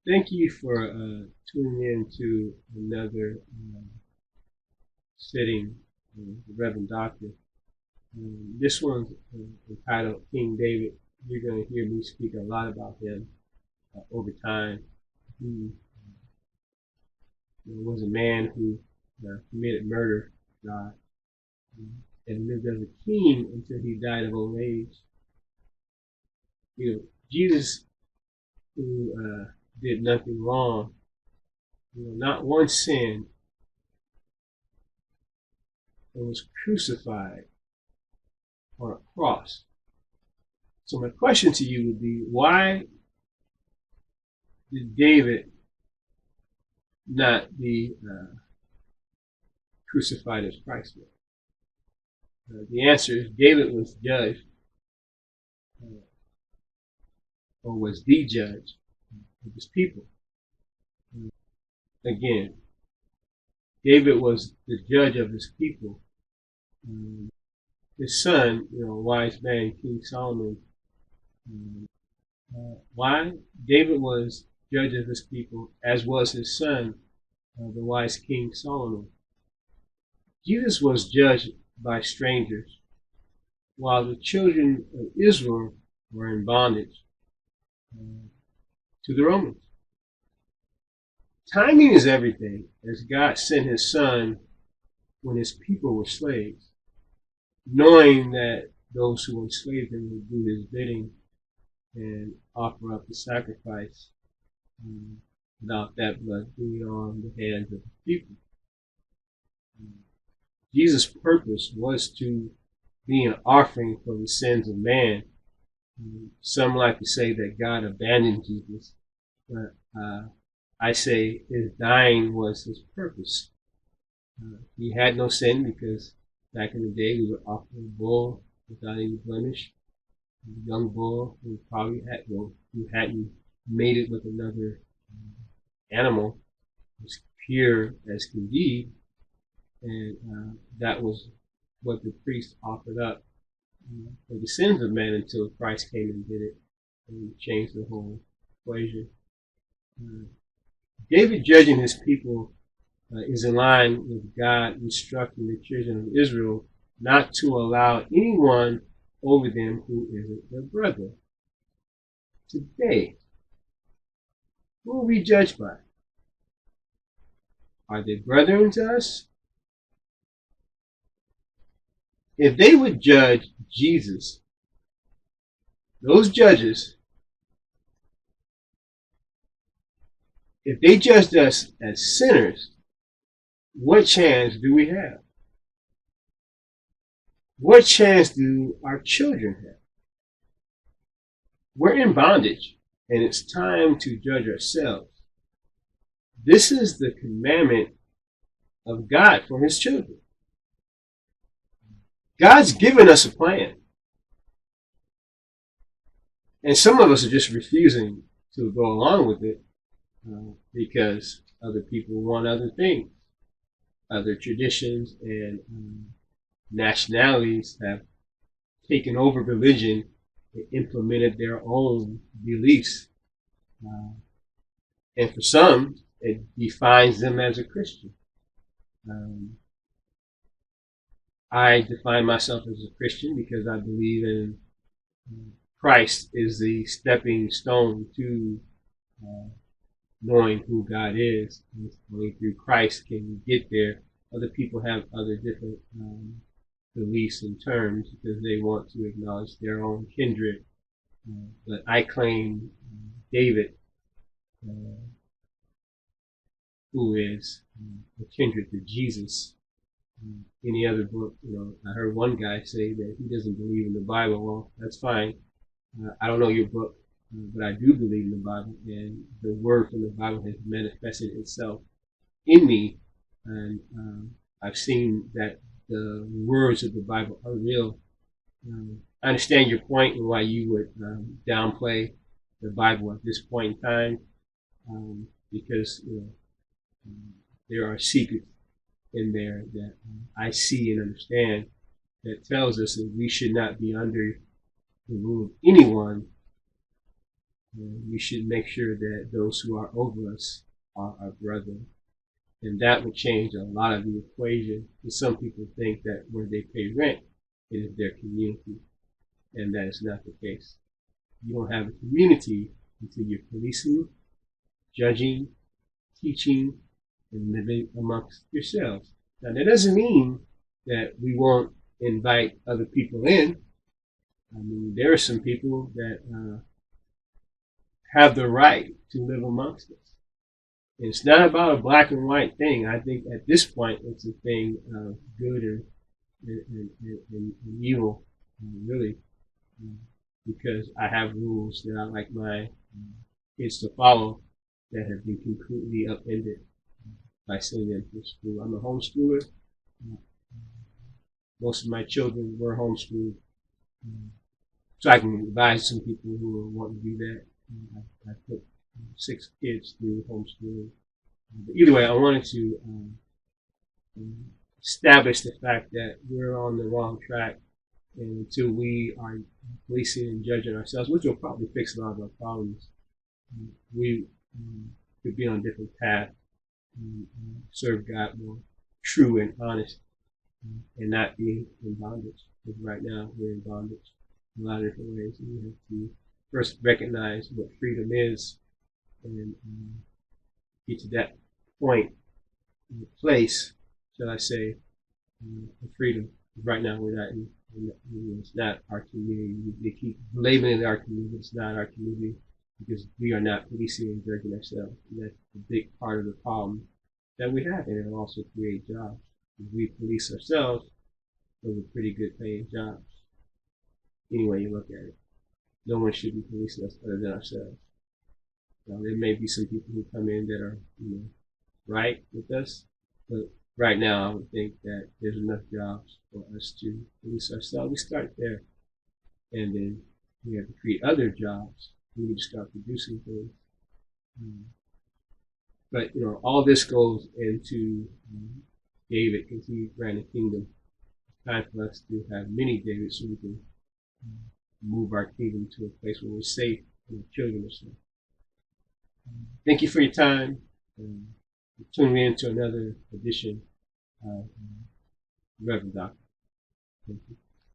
Thank you for tuning in to another sitting with the Reverend Doctor. This one's entitled King David. You're going to hear me speak a lot about him over time. He was a man who committed murder to God and lived as a king until he died of old age. Jesus, who did nothing wrong, not one sin, and was crucified on a cross. So my question to you would be, why did David not be crucified as Christ was? The answer is David was judged, or was the judge of his people. Again, David was the judge of his people. His son, wise man, King Solomon. Why? David was judge of his people, as was his son, the wise King Solomon. Jesus was judged by strangers, while the children of Israel were in bondage to the Romans. Timing is everything, as God sent his son when his people were slaves, knowing that those who enslaved him would do his bidding and offer up the sacrifice without that blood being on the hands of the people. Jesus' purpose was to be an offering for the sins of man. Some like to say that God abandoned Jesus, but I say his dying was his purpose. He had no sin because back in the day we would offer a bull without any blemish. A young bull who probably who hadn't made it with another animal, was pure as can be, and that was what the priest offered up for the sins of man until Christ came and did it and changed the whole equation. David judging his people is in line with God instructing the children of Israel not to allow anyone over them who isn't their brother. Today, who are we judged by? Are they brethren to us? If they would judge Jesus, those judges, if they judged us as sinners, what chance do we have? What chance do our children have? We're in bondage, and it's time to judge ourselves. This is the commandment of God for his children. God's given us a plan. And some of us are just refusing to go along with it because other people want other things. Other traditions and nationalities have taken over religion and implemented their own beliefs. And for some, it defines them as a Christian. I define myself as a Christian because I believe in Christ is the stepping stone to knowing who God is. And only through Christ can we get there. Other people have other different beliefs and terms because they want to acknowledge their own kindred. But I claim David, who is a kindred to Jesus. Any other book, I heard one guy say that he doesn't believe in the Bible. Well, that's fine. I don't know your book, but I do believe in the Bible, and the word from the Bible has manifested itself in me, and I've seen that the words of the Bible are real. I understand your point and why you would downplay the Bible at this point in time, because there are secrets in there that I see and understand that tells us that we should not be under the rule of anyone we should make sure that those who are over us are our brethren. And that would change a lot of the equation. Because some people think that where they pay rent, it is their community. And that is not the case. You don't have a community until you're policing, judging, teaching, and living amongst yourselves. Now, that doesn't mean that we won't invite other people in. I mean, there are some people that have the right to live amongst us. And it's not about a black and white thing. I think at this point, it's a thing of good and evil, really, because I have rules that I like my kids to follow that have been completely upended by sending them to school. I'm a homeschooler. Most of my children were homeschooled, so I can advise some people who want to do that. I put 6 kids through homeschooling. But either way, I wanted to establish the fact that we're on the wrong track, and until we are policing and judging ourselves, which will probably fix a lot of our problems, we could be on a different path and serve God more true and honest, and not be in bondage. Because right now we're in bondage in a lot of different ways, and we have to first recognize what freedom is and get to that point, place, shall I say, of freedom. Right now we're not it's not our community. They keep labeling it our community. It's not our community because we are not policing and judging ourselves. And that's a big part of the problem that we have, and it'll also create jobs. If we police ourselves, those are pretty good paying jobs. Any way you look at it. No one should be policing us other than ourselves. Now, there may be some people who come in that are, right with us, but right now I would think that there's enough jobs for us to police ourselves. We start there, and then we have to create other jobs. We need to start producing things. But all this goes into David, because he ran a kingdom. It's time for us to have many Davids so we can move our kingdom to a place where we're safe and our children are safe. Thank you for your time. Tuning in to another edition of Reverend Doctor. Thank you.